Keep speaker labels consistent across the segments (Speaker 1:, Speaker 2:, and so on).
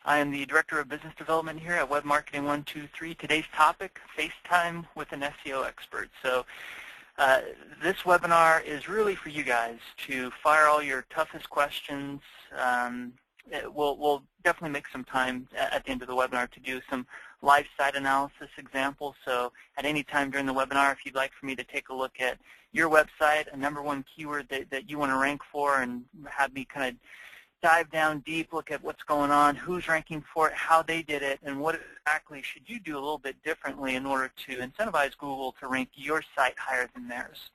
Speaker 1: I am the Director of Business Development here at Web Marketing 123. Today's topic, FaceTime with an SEO expert. So this webinar is really for you guys to fire all your toughest questions. We'll definitely make some time at the end of the webinar to do some live site analysis examples. So at any time during the webinar, if you'd like for me to take a look at your website, a #1 keyword that you want to rank for, and have me kind of dive down deep, look at what's going on, who's ranking for it, how they did it, and what exactly should you do a little bit differently in order to incentivize Google to rank your site higher than theirs.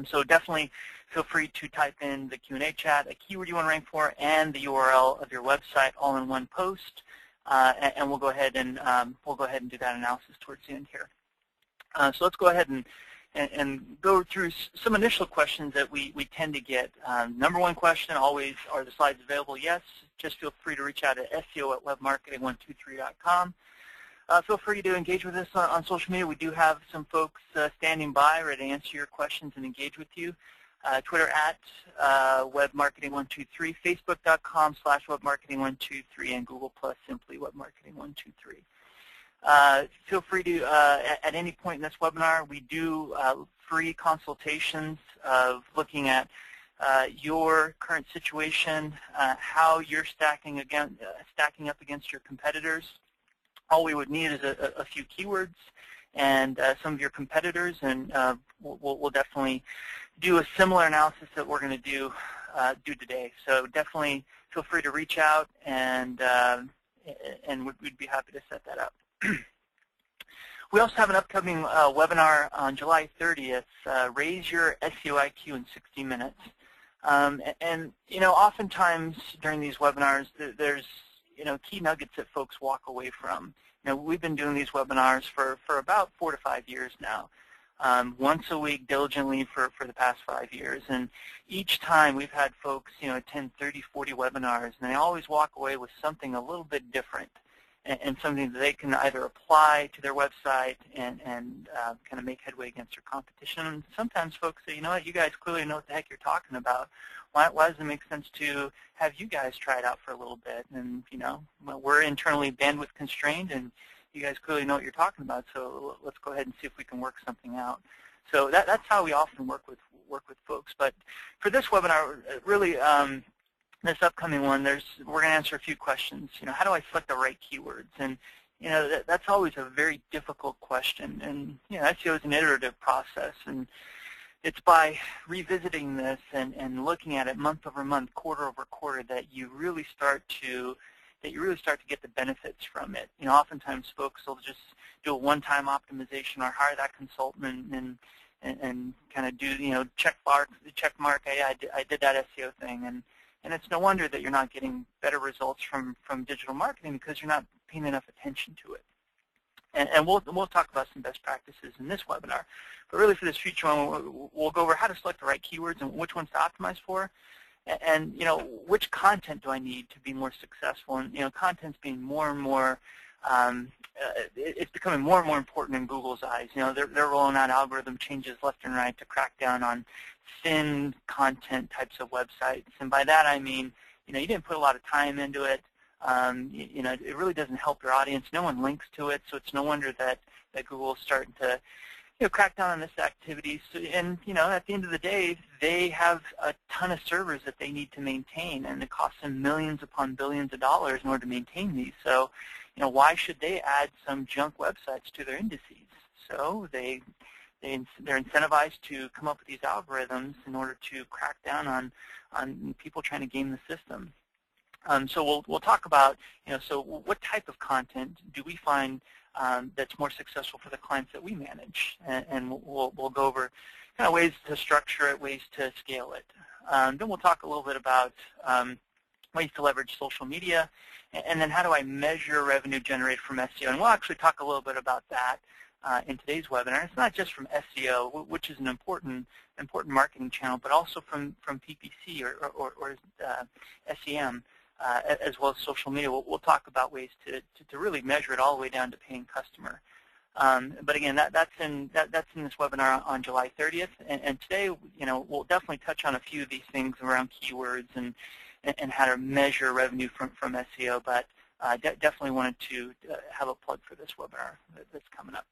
Speaker 1: So definitely feel free to type in the Q&A chat, a keyword you want to rank for, and the URL of your website all in one post, and we'll go ahead and do that analysis towards the end here. So let's go ahead and go through some initial questions that we tend to get. #1 question always, are the slides available? Yes. Just feel free to reach out at SEO@webmarketing123.com. Feel free to engage with us on social media. We do have some folks standing by ready to answer your questions and engage with you. Twitter at webmarketing123, facebook.com/webmarketing123, and Google Plus simply webmarketing123. Feel free to, at any point in this webinar, we do free consultations of looking at your current situation, how you're stacking up against your competitors. All we would need is a few keywords and some of your competitors, and we'll definitely do a similar analysis that we're going to do today. So definitely feel free to reach out, and we'd be happy to set that up. We also have an upcoming webinar on July 30th, Raise Your SEO IQ in 60 Minutes. And oftentimes during these webinars, there's key nuggets that folks walk away from. We've been doing these webinars for about 4 to 5 years now, once a week diligently for the past 5 years. And each time we've had folks attend 30, 40 webinars, and they always walk away with something a little bit different, and something that they can either apply to their website and kind of make headway against their competition. And sometimes folks say, you know what, you guys clearly know what the heck you're talking about. Why does it make sense to have you guys try it out for a little bit? And we're internally bandwidth constrained, and you guys clearly know what you're talking about. So let's go ahead and see if we can work something out. So that's how we often work with folks. But for this webinar, really. This upcoming one, we're going to answer a few questions. How do I select the right keywords? And that's always a very difficult question. And SEO is an iterative process, and it's by revisiting this and looking at it month over month, quarter over quarter, that you really start to get the benefits from it. Oftentimes folks will just do a one-time optimization or hire that consultant and kind of do check mark. Hey, I did that SEO thing, and it's no wonder that you're not getting better results from digital marketing, because you're not paying enough attention to it. And we'll talk about some best practices in this webinar. But really for this future one, we'll go over how to select the right keywords and which ones to optimize for, and which content do I need to be more successful. And content's being more and more, it's becoming more and more important in Google's eyes. They're rolling out algorithm changes left and right to crack down on thin content types of websites, and by that I mean, you didn't put a lot of time into it. It really doesn't help your audience. No one links to it, so it's no wonder that Google's starting to, crack down on this activity. So, and at the end of the day, they have a ton of servers that they need to maintain, and it costs them millions upon billions of dollars in order to maintain these. So, why should they add some junk websites to their indices? So they're incentivized to come up with these algorithms in order to crack down on people trying to game the system. So we'll talk about, so what type of content do we find that's more successful for the clients that we manage, and we'll go over kind of ways to structure it, ways to scale it. Then we'll talk a little bit about ways to leverage social media, and then how do I measure revenue generated from SEO, and we'll actually talk a little bit about that in today's webinar. It's not just from SEO, which is an important marketing channel, but also from PPC or SEM, as well as social media. We'll talk about ways to really measure it all the way down to paying customer. But again, that's in this webinar on July 30th, and today, we'll definitely touch on a few of these things around keywords and how to measure revenue from SEO. But definitely wanted to have a plug for this webinar that's coming up.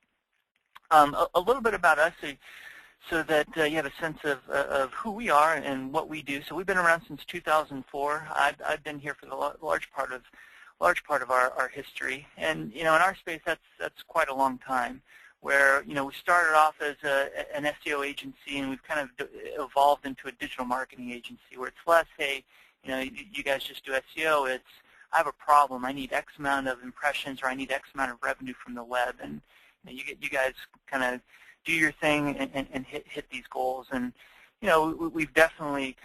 Speaker 1: A little bit about us, so that you have a sense of who we are and what we do. So we've been around since 2004. I've been here for the large part of our history, and in our space that's quite a long time. Where we started off as an SEO agency, and we've kind of evolved into a digital marketing agency, where it's less, hey, you guys just do SEO. It's, I have a problem. I need X amount of impressions, or I need X amount of revenue from the web, and you guys kind of do your thing and hit these goals. And we've definitely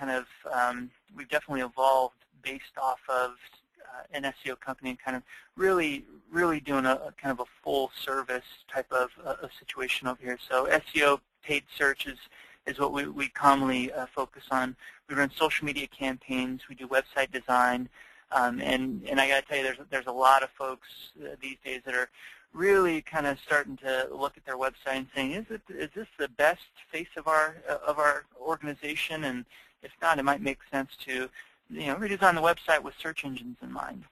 Speaker 1: we've definitely evolved based off of an SEO company, and kind of really doing a kind of a full service type of situation over here. So SEO paid search is what we commonly focus on. We run social media campaigns. We do website design, and I got to tell you, there's a lot of folks these days that are really kind of starting to look at their website and saying, is this the best face of our organization? And if not, it might make sense to redesign the website with search engines in mind.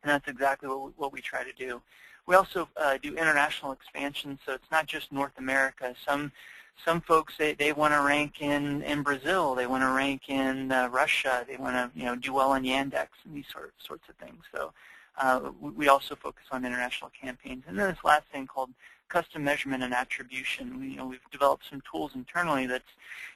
Speaker 1: And that's exactly what we try to do. We also do international expansion, so it's not just North America. Some folks, they want to rank in Brazil, they want to rank in Russia, they want to do well on Yandex and these sorts of things. So we also focus on international campaigns. And then this last thing called custom measurement and attribution. We've developed some tools internally that's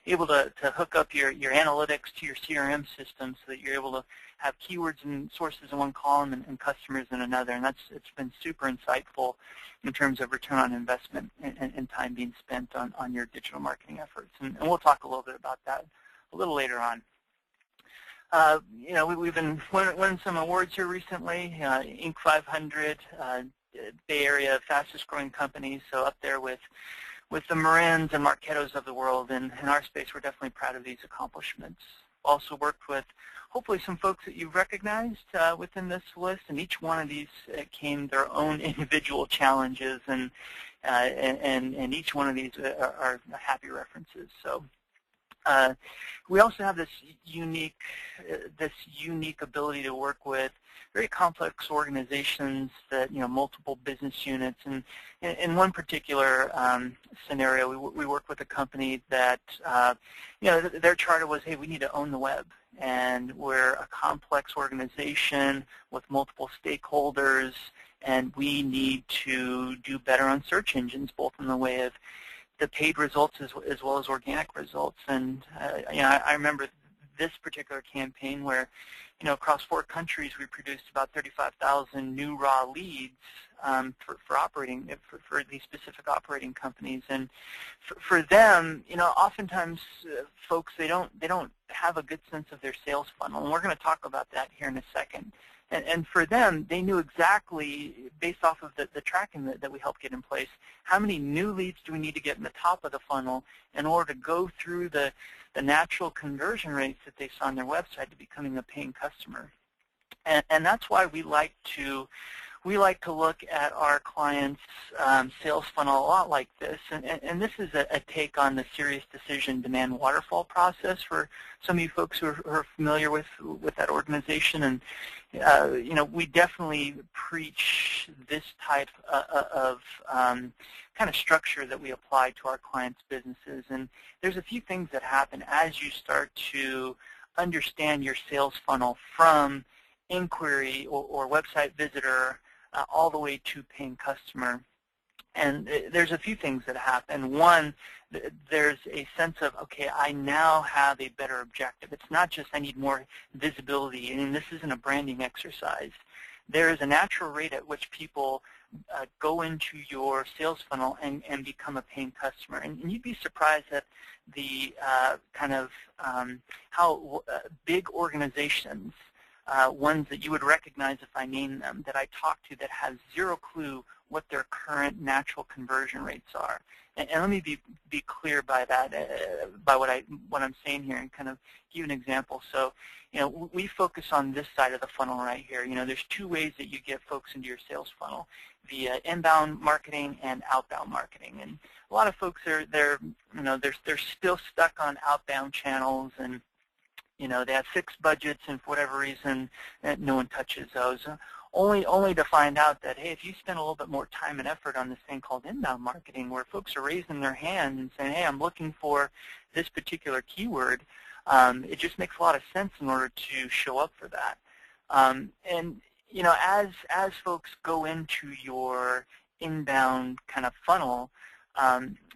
Speaker 1: able to hook up your analytics to your CRM system, so that you're able to have keywords and sources in one column and customers in another. And it's been super insightful in terms of return on investment and time being spent on your digital marketing efforts. And we'll talk a little bit about that a little later on. We've been winning some awards here recently. Inc. 500, Bay Area fastest growing companies, so up there with the Marins and Marketos of the world. And in our space, we're definitely proud of these accomplishments. Also worked with hopefully some folks that you've recognized within this list, and each one of these came their own individual challenges, and each one of these are happy references. So we also have this unique ability to work with very complex organizations that multiple business units. And in one particular scenario, we work with a company that their charter was, hey, we need to own the web, and we're a complex organization with multiple stakeholders, and we need to do better on search engines, both in the way of the paid results as well as organic results. And I remember this particular campaign where across 4 countries we produced about 35,000 new raw leads for these specific operating companies. And for them, oftentimes folks, they don't have a good sense of their sales funnel, and we're going to talk about that here in a second. And for them, they knew exactly, based off of the tracking that we helped get in place, how many new leads do we need to get in the top of the funnel in order to go through the natural conversion rates that they saw on their website to becoming a paying customer. And that's why we like to look at our clients' sales funnel a lot like this. And this is a take on the Serious Decision demand waterfall process for some of you folks who are familiar with that organization. And we definitely preach this type of kind of structure that we apply to our clients' businesses. And there's a few things that happen as you start to understand your sales funnel from inquiry or website visitor all the way to paying customer. And there's a few things that happen. One, there's a sense of, okay, I now have a better objective. It's not just I need more visibility, and this isn't a branding exercise. There is a natural rate at which people go into your sales funnel and become a paying customer. And you'd be surprised at the how big organizations, ones that you would recognize if I name them, that I talk to that have zero clue what their current natural conversion rates are. And let me be clear by that, by what I'm saying here, and kind of give an example. So, we focus on this side of the funnel right here. There's 2 ways that you get folks into your sales funnel: via inbound marketing and outbound marketing. And a lot of folks they're still stuck on outbound channels, and they have fixed budgets, and for whatever reason, no one touches those. Only to find out that, hey, if you spend a little bit more time and effort on this thing called inbound marketing, where folks are raising their hand and saying, hey, I'm looking for this particular keyword, it just makes a lot of sense in order to show up for that. And as folks go into your inbound kind of funnel,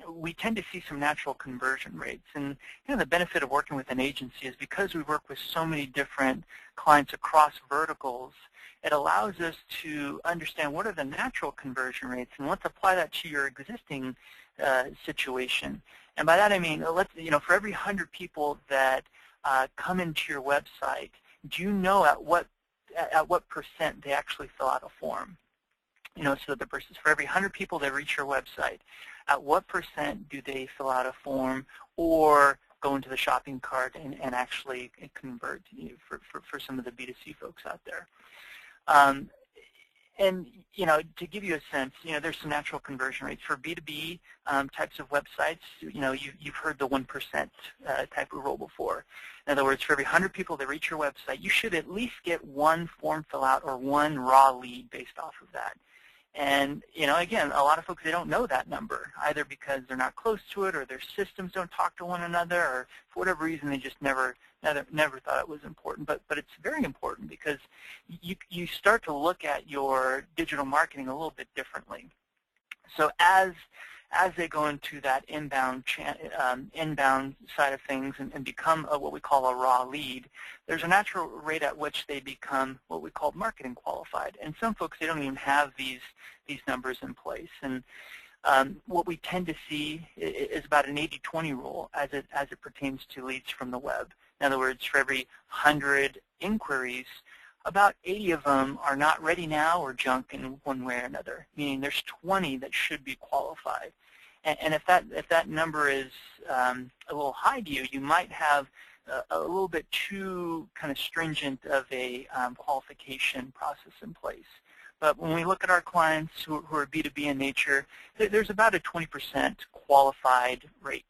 Speaker 1: we tend to see some natural conversion rates. And the benefit of working with an agency is because we work with so many different clients across verticals, it allows us to understand what are the natural conversion rates, and let's apply that to your existing situation. And by that I mean, for every 100 people that come into your website, do you know at what percent they actually fill out a form? So the person, for every 100 people that reach your website, at what percent do they fill out a form or go into the shopping cart and actually convert for some of the B2C folks out there? And to give you a sense, there's some natural conversion rates for B2B types of websites. You've heard the 1% type of rule before. In other words, for every 100 people that reach your website, you should at least get one form fill out or one raw lead based off of that. And again, a lot of folks, they don't know that number, either because they're not close to it, or their systems don't talk to one another, or for whatever reason they just never thought it was important. But it's very important, because you start to look at your digital marketing a little bit differently. So as they go into that inbound side of things and become what we call a raw lead, there's a natural rate at which they become what we call marketing qualified. And some folks, they don't even have these numbers in place. And what we tend to see is about an 80-20 rule as it pertains to leads from the web. In other words, for every 100 inquiries, about 80 of them are not ready now or junk in one way or another, meaning there's 20 that should be qualified. And if that number is a little high to you, you might have a little bit too kind of stringent of a qualification process in place. But when we look at our clients who are B2B in nature, there's about a 20% qualified rate.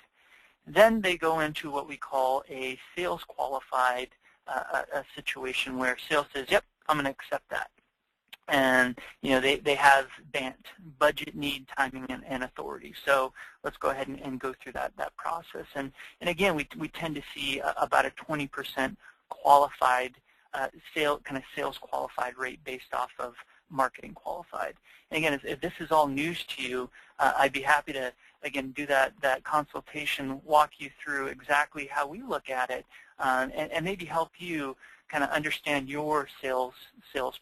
Speaker 1: Then they go into what we call a sales qualified a situation where sales says, yep, I'm going to accept that. And they have BANT, budget, need, timing, and authority. So let's go ahead and go through that process. And again, we tend to see about a 20% qualified sales qualified rate based off of marketing qualified. And again, if this is all news to you, I'd be happy to again do that consultation, walk you through exactly how we look at it, and maybe help you kind of understand your sales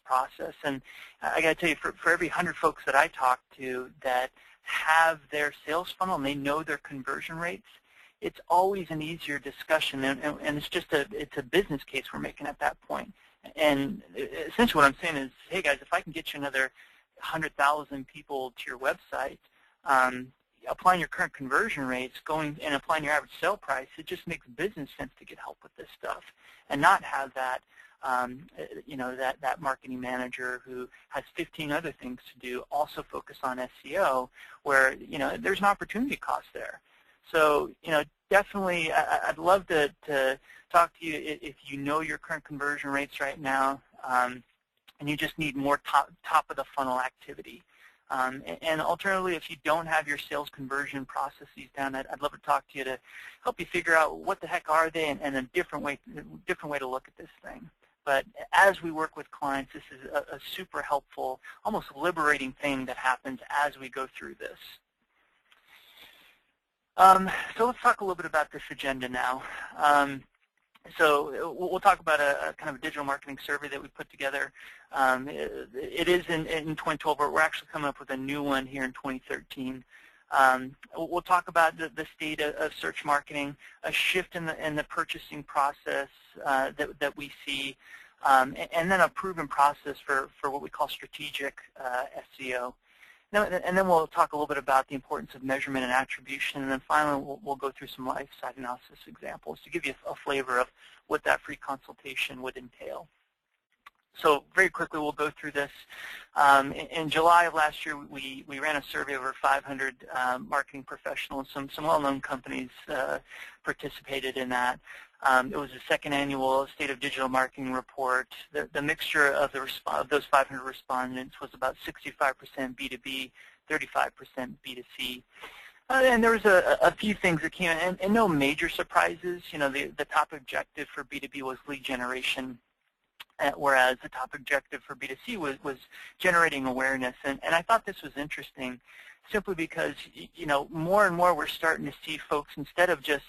Speaker 1: process. And I got to tell you, for every 100 folks that I talk to that have their sales funnel and they know their conversion rates, it's always an easier discussion, and it's just it's a business case we're making at that point. And essentially what I'm saying is, hey guys, if I can get you another 100,000 people to your website, applying your current conversion rates, going and applying your average sale price, it just makes business sense to get help with this stuff, and not have that that marketing manager who has 15 other things to do also focus on SEO, where there's an opportunity cost there. So definitely, I'd love to talk to you if you know your current conversion rates right now, and you just need more top of the funnel activity. And alternatively, if you don't have your sales conversion processes down, I'd love to talk to you to help you figure out what the heck are they, and a different way to look at this thing. But as we work with clients, this is a super helpful, almost liberating thing that happens as we go through this. So let's talk a little bit about this agenda now. So we'll talk about a kind of a digital marketing survey that we put together. It is in 2012, but we're actually coming up with a new one here in 2013. We'll talk about the state of search marketing, a shift in the purchasing process that we see, and then a proven process for what we call strategic SEO. And then we'll talk a little bit about the importance of measurement and attribution, and then finally we'll go through some live site analysis examples to give you a flavor of what that free consultation would entail. So very quickly, we'll go through this. In July of last year, we ran a survey of over 500 marketing professionals. Some well-known companies participated in that. It was the second annual State of Digital Marketing report. The mixture of those 500 respondents was about 65% B2B, 35% B2C. And there was a few things that came in, and no major surprises. You know, the top objective for B2B was lead generation, whereas the top objective for B2C was generating awareness. And I thought this was interesting simply because, you know, more and more we're starting to see folks, instead of just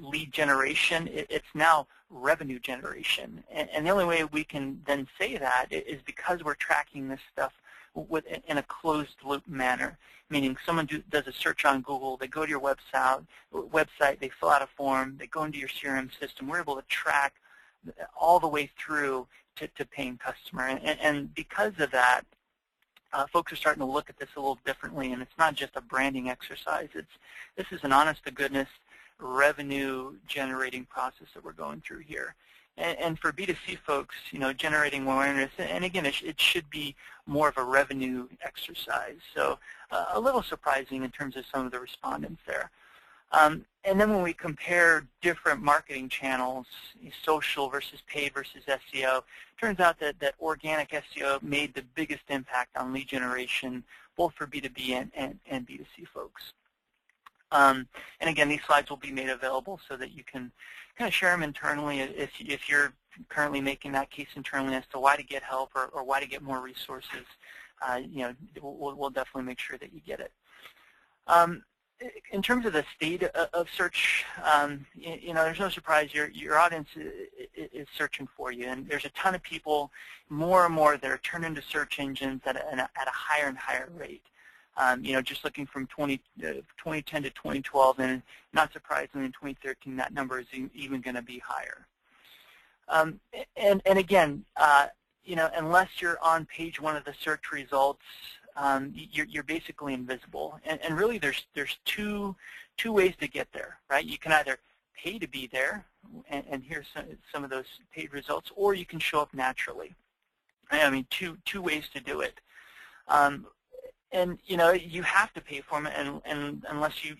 Speaker 1: lead generation, it's now revenue generation. And the only way we can then say that is because we're tracking this stuff in a closed-loop manner, meaning someone does a search on Google, they go to your website, they fill out a form, they go into your CRM system. We're able to track all the way through to paying customer. And because of that, folks are starting to look at this a little differently, and it's not just a branding exercise. This is an honest-to-goodness revenue-generating process that we're going through here. And for B2C folks, you know, generating awareness, and again, it should be more of a revenue exercise. So a little surprising in terms of some of the respondents there. And then when we compare different marketing channels, social versus paid versus SEO, it turns out that organic SEO made the biggest impact on lead generation, both for B2B and B2C folks. And again, these slides will be made available so that you can kind of share them internally if you're currently making that case internally as to why to get help or why to get more resources. You know, we'll definitely make sure that you get it. In terms of the state of search, you know, there's no surprise your audience is searching for you, and there's a ton of people, more and more, that are turning to search engines at a higher and higher rate. You know, just looking from 2010 to 2012, and not surprisingly, in 2013, that number is even going to be higher. And again, you know, unless you're on page 1 of the search results, you're basically invisible. And really, there's two ways to get there, right? You can either pay to be there, and here's some of those paid results, or you can show up naturally. I mean, two ways to do it. And you know, you have to pay for them, and unless you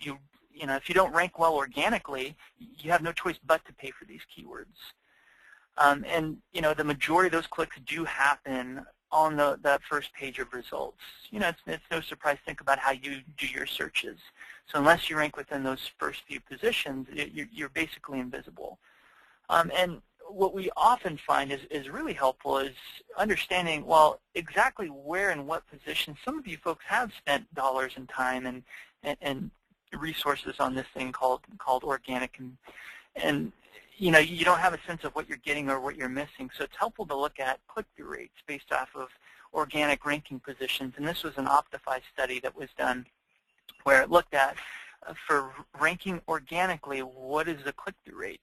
Speaker 1: know, if you don't rank well organically, you have no choice but to pay for these keywords. And you know, the majority of those clicks do happen on that first page of results. You know, it's no surprise. Think about how you do your searches. So unless you rank within those first few positions, you're basically invisible. And what we often find is really helpful is understanding, well, exactly where and what position. Some of you folks have spent dollars and time and resources on this thing called organic, and you know, you don't have a sense of what you're getting or what you're missing. So it's helpful to look at click-through rates based off of organic ranking positions. And this was an Optify study that was done where it looked at, for ranking organically, what is the click-through rate?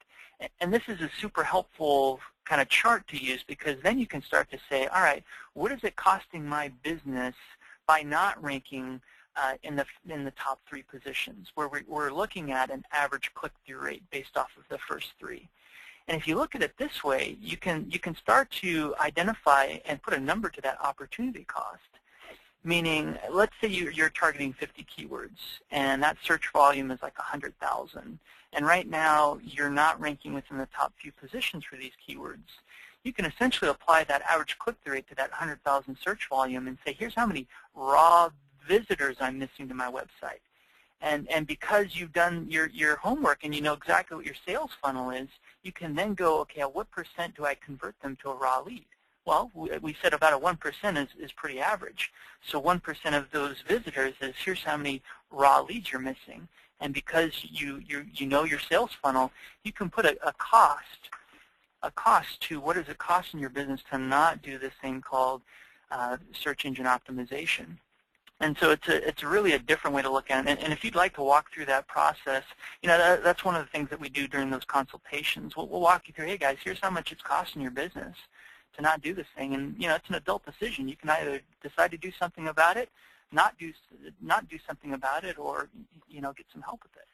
Speaker 1: And this is a super helpful kind of chart to use, because then you can start to say, all right, what is it costing my business by not ranking in the top 3 positions, where we're looking at an average click-through rate based off of the first 3. And if you look at it this way, you can start to identify and put a number to that opportunity cost. Meaning, let's say you're targeting 50 keywords, and that search volume is like 100,000. And right now, you're not ranking within the top few positions for these keywords. You can essentially apply that average click-through rate to that 100,000 search volume and say, here's how many raw visitors I'm missing to my website. And because you've done your homework and you know exactly what your sales funnel is, you can then go, okay, what % do I convert them to a raw lead? Well, we said about a 1% is pretty average. So 1% of those visitors is, here's how many raw leads you're missing. And because you know your sales funnel, you can put a cost to what is it costing your business to not do this thing called search engine optimization. And so it's really a different way to look at it. And if you'd like to walk through that process, you know, that's one of the things that we do during those consultations. We'll walk you through, hey guys, here's how much it's costing your business to not do this thing. And you know, it's an adult decision. You can either decide to do something about it, not do something about it, or you know, get some help with it.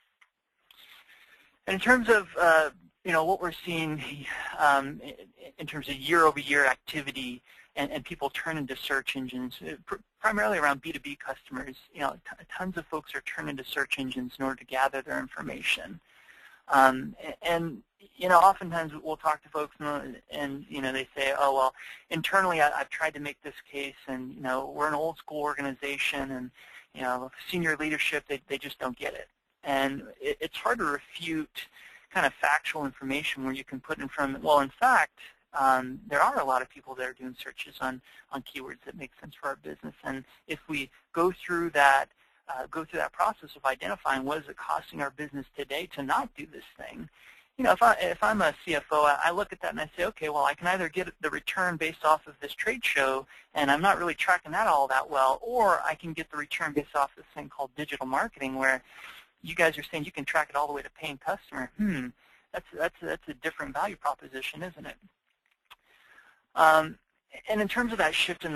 Speaker 1: And in terms of you know, what we're seeing in terms of year-over-year activity and people turning to search engines, primarily around B2B customers, you know, tons of folks are turning to search engines in order to gather their information. And oftentimes we'll talk to folks and they say, oh, well, internally I've tried to make this case, and, we're an old school organization, and, senior leadership, they just don't get it. And it's hard to refute kind of factual information where you can put in front, well, in fact, there are a lot of people that are doing searches on keywords that make sense for our business. And if we go through that process of identifying what is it costing our business today to not do this thing, if I'm a CFO, I look at that and I say, okay, well, I can either get the return based off of this trade show, and I'm not really tracking that all that well, or I can get the return based off this thing called digital marketing, where you guys are saying you can track it all the way to paying customer. That's a different value proposition, isn't it? And in terms of that shift in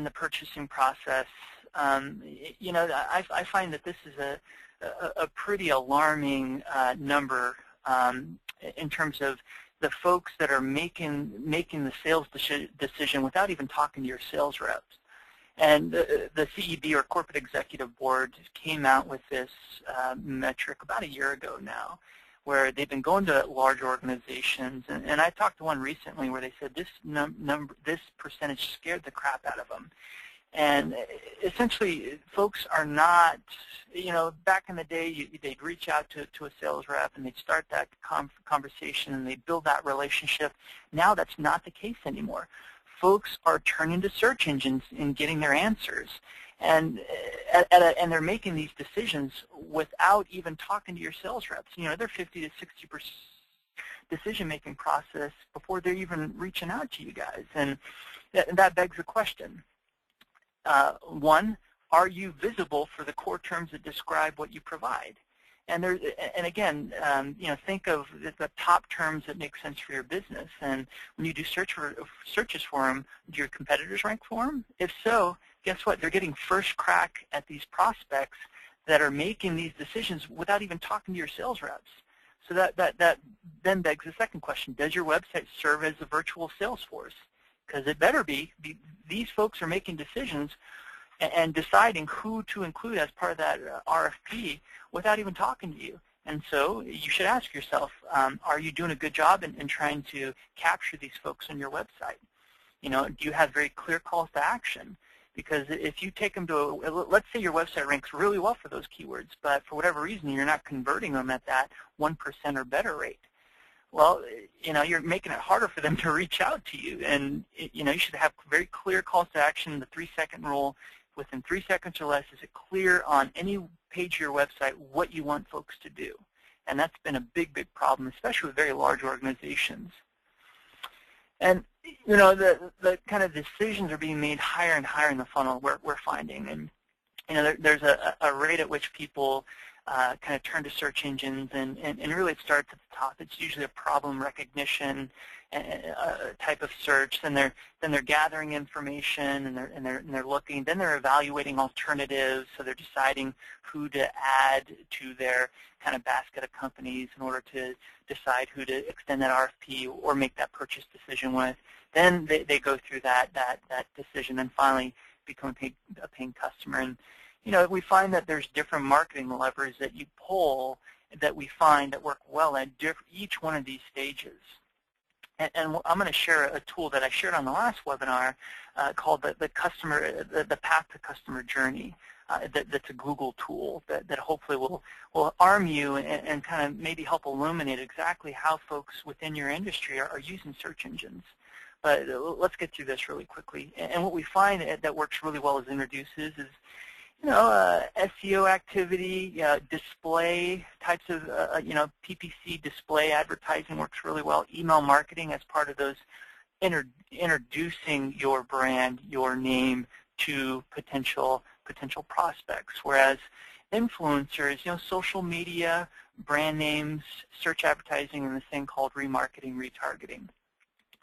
Speaker 1: the purchasing process, I find that this is a pretty alarming number in terms of the folks that are making the sales decision without even talking to your sales reps. And the CEB, or Corporate Executive Board, came out with this metric about a year ago now, where they've been going to large organizations, and I talked to one recently where they said this percentage scared the crap out of them. And essentially, folks are not, back in the day, they'd reach out to a sales rep and they'd start that conversation and they'd build that relationship. Now that's not the case anymore. Folks are turning to search engines and getting their answers. And they're making these decisions without even talking to your sales reps. They're 50 to 60% decision-making process before they're even reaching out to you guys. And that begs the question. One, are you visible for the core terms that describe what you provide? And again, think of the top terms that make sense for your business. And when you do searches for them, do your competitors rank for them? If so, guess what? They're getting first crack at these prospects that are making these decisions without even talking to your sales reps. So that then begs the second question: does your website serve as a virtual sales force? Because it better be. These folks are making decisions and deciding who to include as part of that RFP without even talking to you. And so you should ask yourself, are you doing a good job in trying to capture these folks on your website? Do you have very clear calls to action? Because if you take them to let's say your website ranks really well for those keywords, but for whatever reason you're not converting them at that 1% or better rate. Well, you're making it harder for them to reach out to you, and you should have very clear calls to action. The 3-second rule: within 3 seconds or less, is it clear on any page of your website what you want folks to do? And that's been a big, big problem, especially with very large organizations. And the kind of decisions are being made higher and higher in the funnel. We're finding, and there's a rate at which people kind of turn to search engines, and really it starts at the top. It's usually a problem recognition type of search. Then they're gathering information, and they're looking. Then they're evaluating alternatives. So they're deciding who to add to their kind of basket of companies in order to decide who to extend that RFP or make that purchase decision with. Then they go through that decision, and finally become a paying customer. And we find that there's different marketing levers that you pull that we find that work well at each one of these stages. And I'm going to share a tool that I shared on the last webinar called the Path to Customer Journey. That's a Google tool that hopefully will arm you and kind of maybe help illuminate exactly how folks within your industry are using search engines. But let's get through this really quickly. And what we find that works really well as introduces is SEO activity, display types of, PPC display advertising works really well. Email marketing as part of those introducing your brand, your name to potential prospects. Whereas influencers, social media, brand names, search advertising, and this thing called remarketing, retargeting.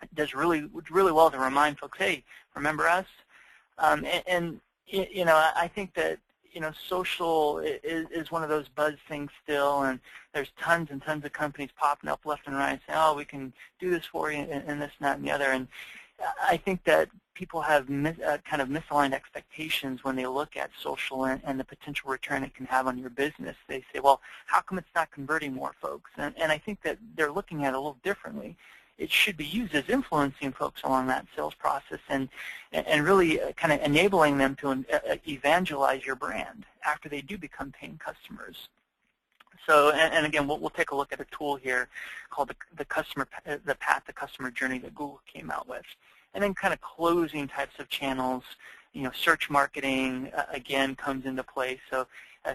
Speaker 1: It does really well to remind folks, hey, remember us? I think that social is one of those buzz things still, and there's tons and tons of companies popping up left and right saying, oh, we can do this for you, and this, and that, and the other. And I think that people have kind of misaligned expectations when they look at social and the potential return it can have on your business. They say, well, how come it's not converting more folks? And I think that they're looking at it a little differently. It should be used as influencing folks along that sales process and really kind of enabling them to evangelize your brand after they do become paying customers. So, and again, we'll take a look at a tool here called the path to customer journey that Google came out with. And then kind of closing types of channels, search marketing, again, comes into play. So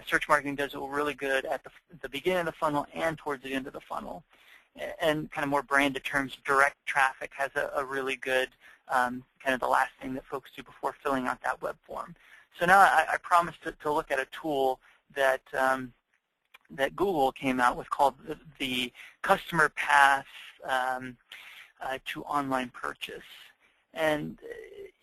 Speaker 1: search marketing does it really good at the beginning of the funnel and towards the end of the funnel. And kind of more branded terms, direct traffic has a really good kind of the last thing that folks do before filling out that web form. So now I promised to look at a tool that that Google came out with called the Customer Path to Online Purchase. And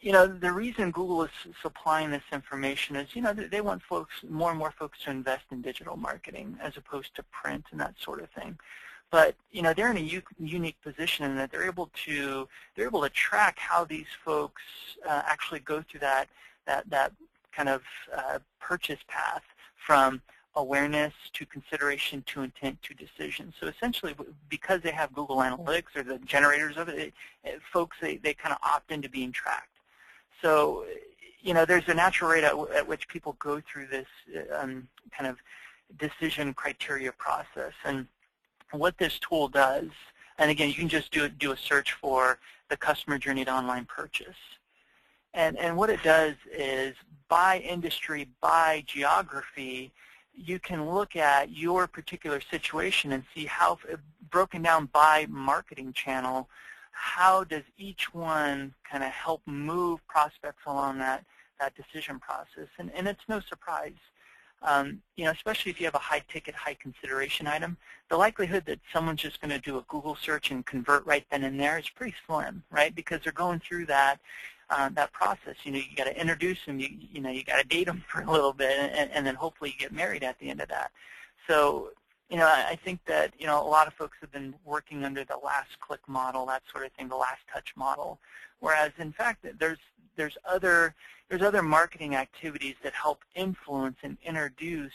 Speaker 1: the reason Google is supplying this information is they want more and more folks to invest in digital marketing as opposed to print and that sort of thing. But they're in a unique position in that they're able to track how these folks actually go through that kind of purchase path from awareness to consideration to intent to decision. So essentially, because they have Google Analytics or the generators of it, folks they kind of opt into being tracked. So there's a natural rate at which people go through this kind of decision criteria process. And what this tool does, and again, you can just do a search for the customer journey to online purchase. And what it does is, by industry, by geography, you can look at your particular situation and see how, broken down by marketing channel, how does each one kind of help move prospects along that decision process. And it's no surprise. Especially if you have a high-ticket, high-consideration item, the likelihood that someone's just going to do a Google search and convert right then and there is pretty slim, right? Because they're going through that process. You got to introduce them. You got to date them for a little bit, and then hopefully you get married at the end of that. So, I think that a lot of folks have been working under the last click model, that sort of thing, the last touch model. Whereas, in fact, there's other marketing activities that help influence and introduce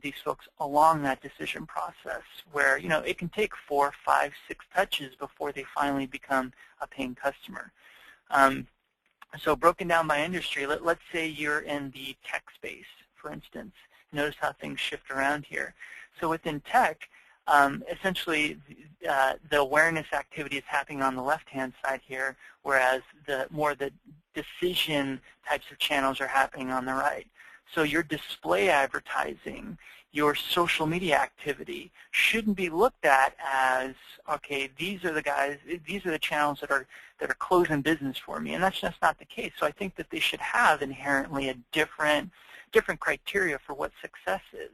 Speaker 1: these folks along that decision process, where it can take 4, 5, 6 touches before they finally become a paying customer. So broken down by industry, let's say you're in the tech space, for instance. Notice how things shift around here. So within tech, essentially the awareness activity is happening on the left-hand side here, whereas the decision types of channels are happening on the right. So your display advertising, your social media activity shouldn't be looked at as, okay, these are the channels that are closing business for me, and that's just not the case. So I think that they should have inherently a different criteria for what success is.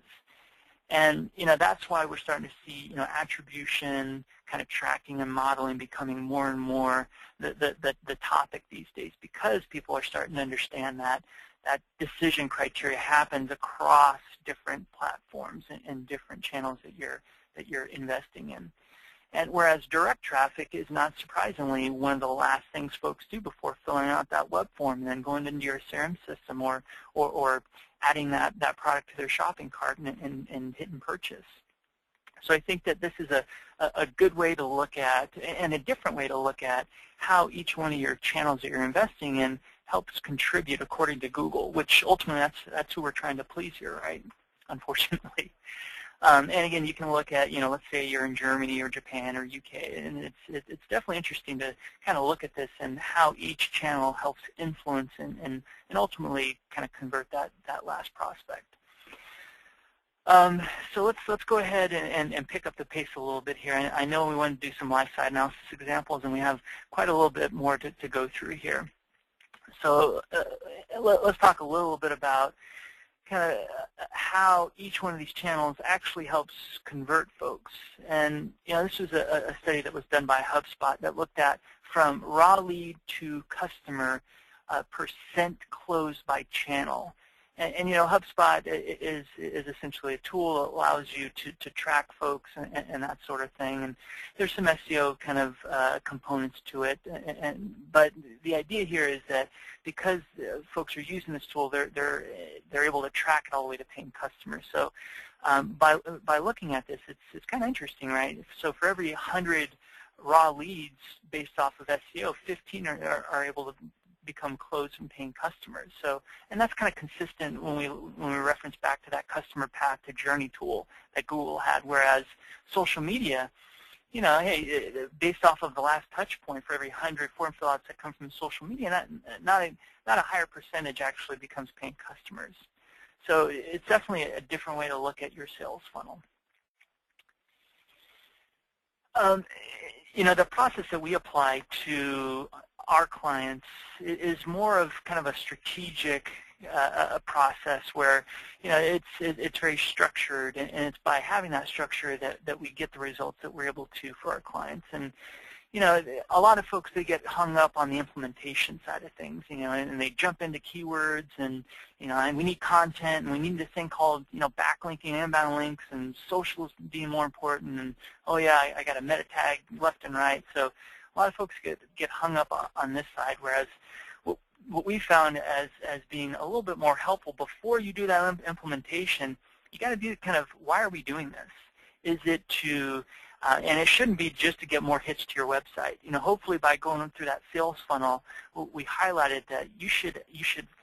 Speaker 1: And that's why we're starting to see attribution, kind of tracking and modeling becoming more and more the topic these days, because people are starting to understand that decision criteria happens across different platforms and different channels that you're investing in. And whereas direct traffic is, not surprisingly, one of the last things folks do before filling out that web form and then going into your CRM system or adding that product to their shopping cart and hitting purchase. So I think that this is a good way to look at, and a different way to look at, how each one of your channels that you're investing in helps contribute according to Google, which ultimately that's who we're trying to please here, right? Unfortunately. And again, you can look at, let's say you're in Germany or Japan or UK, and it's definitely interesting to kind of look at this and how each channel helps influence and ultimately kind of convert that last prospect. So let's go ahead and pick up the pace a little bit here. I know we want to do some live side analysis examples, and we have quite a little bit more to go through here. So let's talk a little bit about kind of how each one of these channels actually helps convert folks. And this was a study that was done by HubSpot that looked at from raw lead to customer percent closed by channel. And HubSpot is essentially a tool that allows you to track folks and that sort of thing. And there's some SEO kind of components to it. But the idea here is that because folks are using this tool, they're able to track it all the way to paying customers. So by looking at this, it's kind of interesting, right? So for every 100 raw leads based off of SEO, 15 are able to become closed and paying customers. So, and that's kind of consistent when we reference back to that customer path to journey tool that Google had. Whereas social media, hey, based off of the last touch point, for every 100 form fill outs that come from social media, not a higher percentage actually becomes paying customers. So it's definitely a different way to look at your sales funnel. The process that we apply to our clients is more of kind of a strategic process where it's very structured, and it's by having that structure that we get the results that we're able to for our clients. And a lot of folks, they get hung up on the implementation side of things, and they jump into keywords, and and we need content, and we need this thing called backlinking, inbound links, and socials being more important, and oh yeah, I got a meta tag left and right. So a lot of folks get hung up on this side, whereas what we found as being a little bit more helpful before you do that implementation, you got to do kind of, why are we doing this? Is it to and it shouldn't be just to get more hits to your website. Hopefully by going through that sales funnel, we highlighted that you should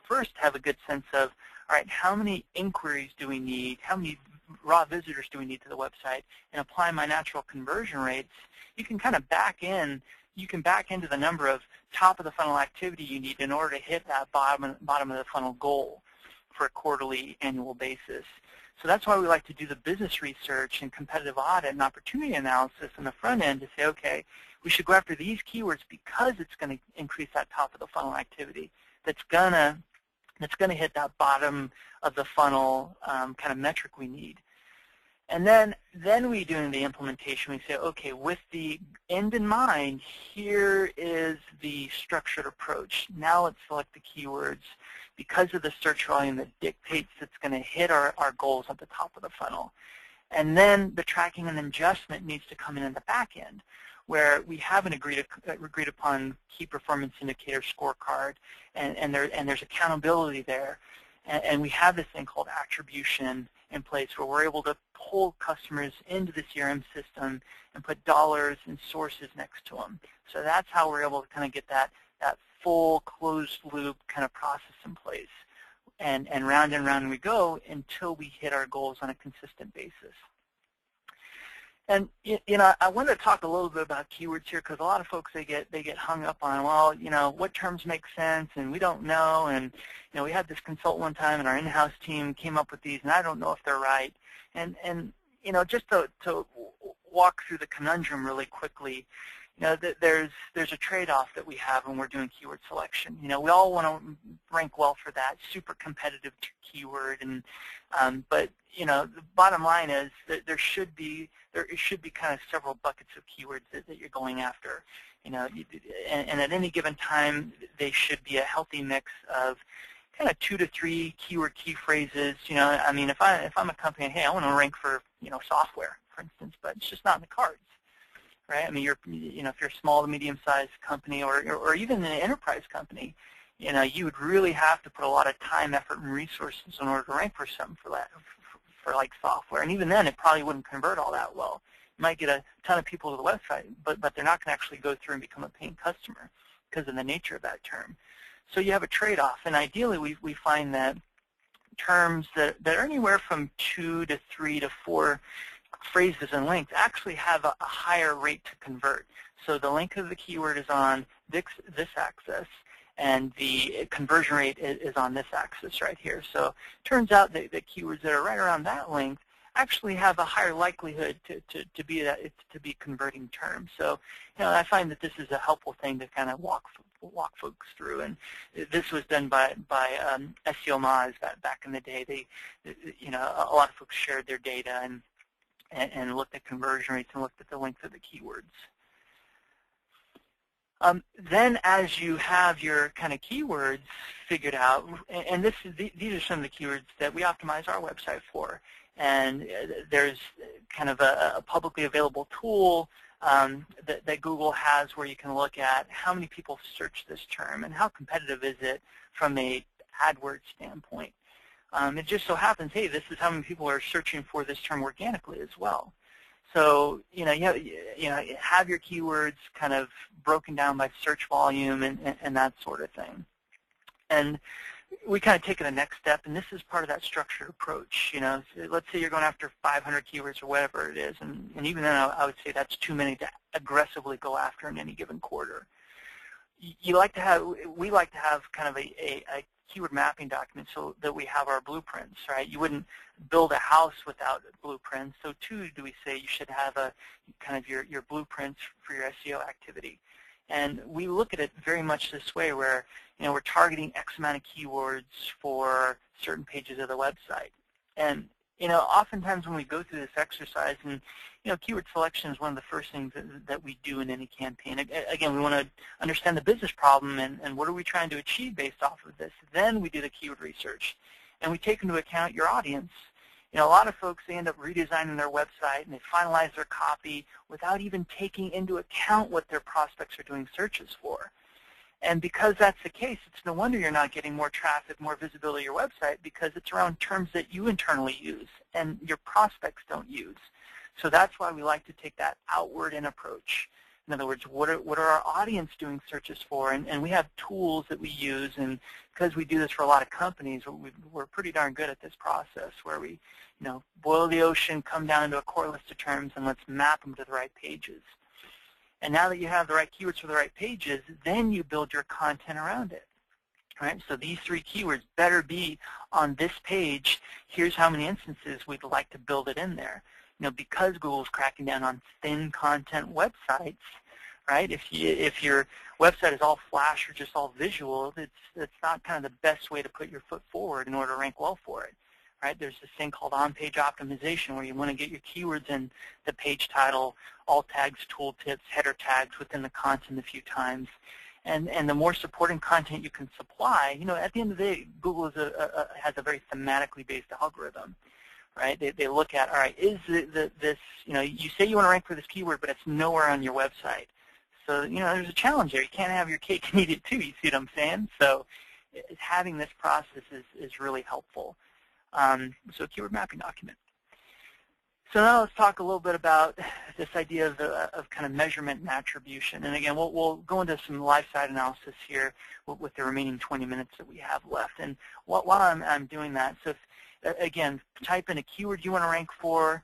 Speaker 1: first have a good sense of, all right, how many inquiries do we need? How many raw visitors do we need to the website? And apply my natural conversion rates. You can kind of back into the number of top of the funnel activity you need in order to hit that bottom of the funnel goal for a quarterly, annual basis. So that's why we like to do the business research and competitive audit and opportunity analysis on the front end to say, okay, we should go after these keywords because it's going to increase that top of the funnel activity. That's gonna hit that bottom of the funnel kind of metric we need. And then we do the implementation. We say, okay, with the end in mind, here is the structured approach. Now let's select the keywords because of the search volume that dictates it's going to hit our goals at the top of the funnel. And then the tracking and adjustment needs to come in the back end, where we have an agreed upon key performance indicator scorecard, and there's accountability there. And we have this thing called attribution in place where we're able to pull customers into the CRM system and put dollars and sources next to them. So that's how we're able to kind of get that full closed loop kind of process in place. And round we go until we hit our goals on a consistent basis. And I wanted to talk a little bit about keywords here because a lot of folks they get hung up on, well, what terms make sense, and we don't know, and we had this consultant one time, and our in-house team came up with these, and I don't know if they're right. And just to walk through the conundrum really quickly, there's a trade-off that we have when we're doing keyword selection. We all want to rank well for that super competitive keyword, and but the bottom line is that there should be kind of several buckets of keywords that you're going after. And at any given time, they should be a healthy mix of kind of 2 to 3 keyword key phrases. I mean, if I'm a company, hey, I want to rank for software, for instance, but it's just not in the cards. Right? I mean, if you're a small to medium-sized company, or even an enterprise company, you would really have to put a lot of time, effort, and resources in order to rank for something for like software. And even then, it probably wouldn't convert all that well. You might get a ton of people to the website, but they're not going to actually go through and become a paying customer because of the nature of that term. So you have a trade-off, and ideally, we find that terms that are anywhere from 2 to 3 to 4 phrases and links actually have a higher rate to convert. So the link of the keyword is on this axis, and the conversion rate is on this axis right here. So it turns out that the keywords that are right around that length actually have a higher likelihood to be converting terms. So I find that this is a helpful thing to kind of walk folks through, and this was done by SEO Moz back in the day. A lot of folks shared their data and looked at conversion rates and looked at the length of the keywords. Then as you have your kind of keywords figured out, and these are some of the keywords that we optimize our website for, and there's kind of a publicly available tool that Google has where you can look at how many people search this term and how competitive is it from a AdWords standpoint. It just so happens, hey, this is how many people are searching for this term organically as well. So you have your keywords kind of broken down by search volume and that sort of thing. And we kind of take it the next step, and this is part of that structured approach. So let's say you're going after 500 keywords or whatever it is, and even then I would say that's too many to aggressively go after in any given quarter. We like to have kind of a keyword mapping document so that we have our blueprints, right? You wouldn't build a house without blueprints. So too, do we say you should have a kind of your blueprints for your SEO activity. And we look at it very much this way where, we're targeting X amount of keywords for certain pages of the website. And, oftentimes when we go through this exercise, and, keyword selection is one of the first things that we do in any campaign. Again, we want to understand the business problem and what are we trying to achieve based off of this. Then we do the keyword research. And we take into account your audience. A lot of folks, they end up redesigning their website and they finalize their copy without even taking into account what their prospects are doing searches for. And because that's the case, it's no wonder you're not getting more traffic, more visibility to your website, because it's around terms that you internally use and your prospects don't use. So that's why we like to take that outward-in approach. In other words, what are our audience doing searches for? And we have tools that we use, and because we do this for a lot of companies, we're pretty darn good at this process where we boil the ocean, come down to a core list of terms, and let's map them to the right pages. And now that you have the right keywords for the right pages, then you build your content around it. Right? So these 3 keywords better be on this page. Here's how many instances we'd like to build it in there. Because Google's cracking down on thin content websites, right? If your website is all flash or just all visual, it's not kind of the best way to put your foot forward in order to rank well for it. Right? There's this thing called on-page optimization where you want to get your keywords in the page title, alt tags, tooltips, header tags within the content a few times. And the more supporting content you can supply, at the end of the day, Google has a very thematically based algorithm. Right? They look at, all right, is this, you say you want to rank for this keyword, but it's nowhere on your website. So, there's a challenge there. You can't have your cake and eat it too, you see what I'm saying? So having this process is really helpful. So keyword mapping document. So now let's talk a little bit about this idea of kind of measurement and attribution. And again, we'll go into some live site analysis here with the remaining 20 minutes that we have left. And while I'm doing that, so again, type in a keyword you want to rank for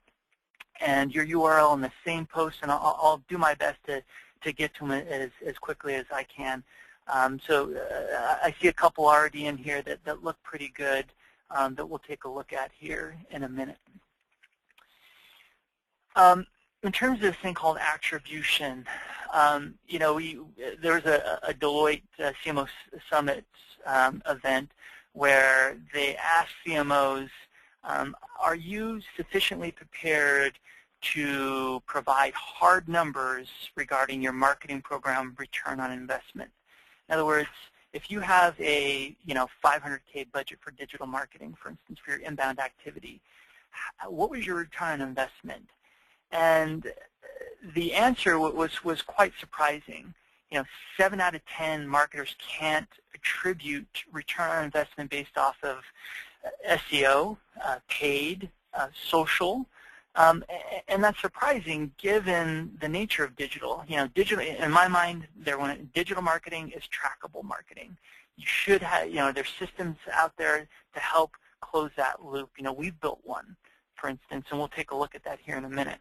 Speaker 1: and your URL in the same post, and I'll do my best to get to them as quickly as I can. So I see a couple already in here that look pretty good that we'll take a look at here in a minute. In terms of this thing called attribution, there was a Deloitte CMO Summit event where they asked CMOs, are you sufficiently prepared to provide hard numbers regarding your marketing program return on investment? In other words, if you have a $500K budget for digital marketing, for instance, for your inbound activity, what was your return on investment? And the answer was quite surprising. 7 out of 10 marketers can't attribute return on investment based off of SEO, paid, social, and that's surprising given the nature of digital. Digital, in my mind, digital marketing is trackable marketing. You should have, there's systems out there to help close that loop. We've built one, for instance, and we'll take a look at that here in a minute.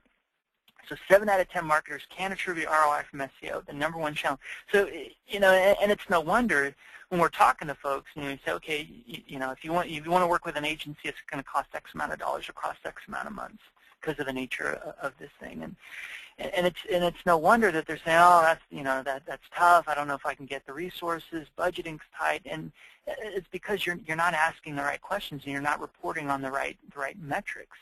Speaker 1: So 7 out of 10 marketers can attribute ROI from SEO, the #1 challenge. So, and it's no wonder when we're talking to folks, you say, okay, if you want to work with an agency, it's going to cost X amount of dollars across X amount of months because of the nature of this thing. And it's no wonder that they're saying, oh, that's tough. I don't know if I can get the resources. Budgeting's tight, and it's because you're not asking the right questions and you're not reporting on the right metrics.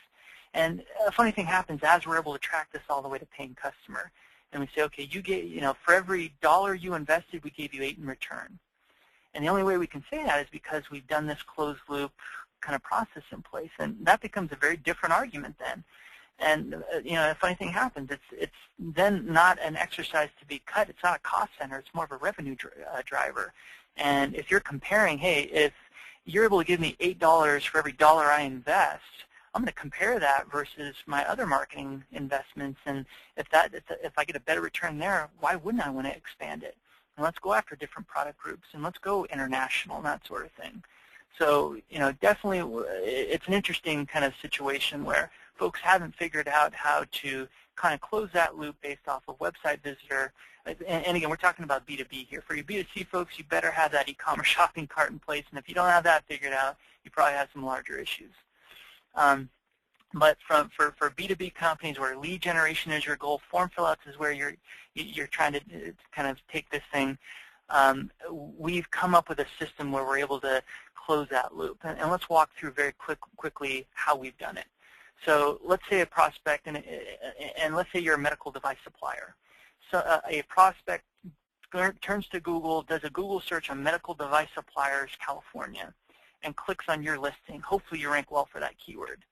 Speaker 1: And a funny thing happens as we're able to track this all the way to paying customer. and we say, okay, you get, for every dollar you invested, we gave you 8 in return. And the only way we can say that is because we've done this closed loop kind of process in place, and that becomes a very different argument then. And a funny thing happens. It's then not an exercise to be cut. It's not a cost center. It's more of a revenue driver. And if you're comparing, hey, if you're able to give me $8 for every dollar I invest, I'm going to compare that versus my other marketing investments. And if I get a better return there, why wouldn't I want to expand it? And let's go after different product groups, and let's go international and that sort of thing. So, definitely it's an interesting kind of situation where folks haven't figured out how to kind of close that loop based off of website visitor. And again, we're talking about B2B here. For your B2C folks, you better have that e-commerce shopping cart in place. And if you don't have that figured out, you probably have some larger issues. But for B2B companies where lead generation is your goal, form fill-outs is where you're trying to kind of take this thing. We've come up with a system where we're able to close that loop. And let's walk through very quickly how we've done it. So let's say a prospect, and let's say you're a medical device supplier. So a prospect turns to Google, does a Google search on medical device suppliers California, and clicks on your listing. Hopefully you rank well for that keyword.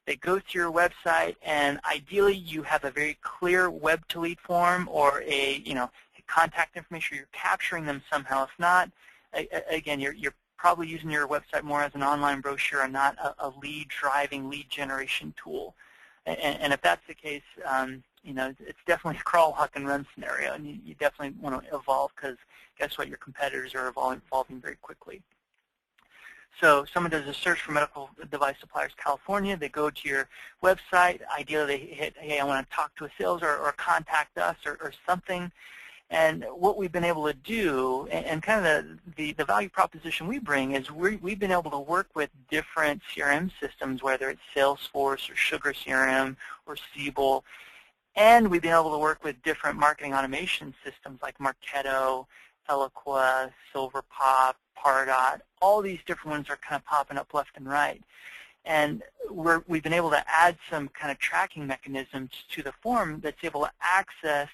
Speaker 1: They go to your website, and ideally you have a very clear web-to-lead form or a contact information. You're capturing them somehow. If not, again, you're probably using your website more as an online brochure and not a lead-driving, lead generation tool. And if that's the case, it's definitely a crawl, walk, and run scenario, and you definitely want to evolve because guess what? Your competitors are evolving very quickly. So someone does a search for medical device suppliers California. They go to your website. Ideally, they hit, hey, I want to talk to a sales or contact us or something. And what we've been able to do, and kind of the value proposition we bring is we've been able to work with different CRM systems, whether it's Salesforce or Sugar CRM or Siebel, and we've been able to work with different marketing automation systems like Marketo, Eloqua, Silverpop, Pardot. All these different ones are kind of popping up left and right. And we've been able to add some kind of tracking mechanisms to the form that's able to access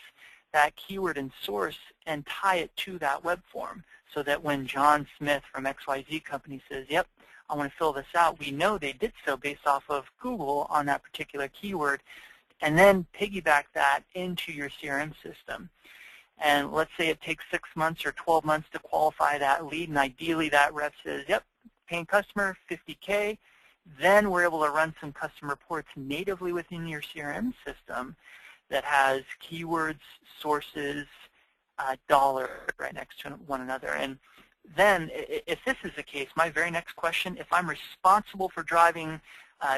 Speaker 1: that keyword and source and tie it to that web form so that when John Smith from XYZ company says, yep, I want to fill this out, we know they did so based off of Google on that particular keyword, and then piggyback that into your CRM system. And let's say it takes 6 months or 12 months to qualify that lead, and ideally that rep says, yep, paying customer, 50K. Then we're able to run some custom reports natively within your CRM system that has keywords, sources, dollar right next to one another. And then if this is the case, my very next question, if I'm responsible for driving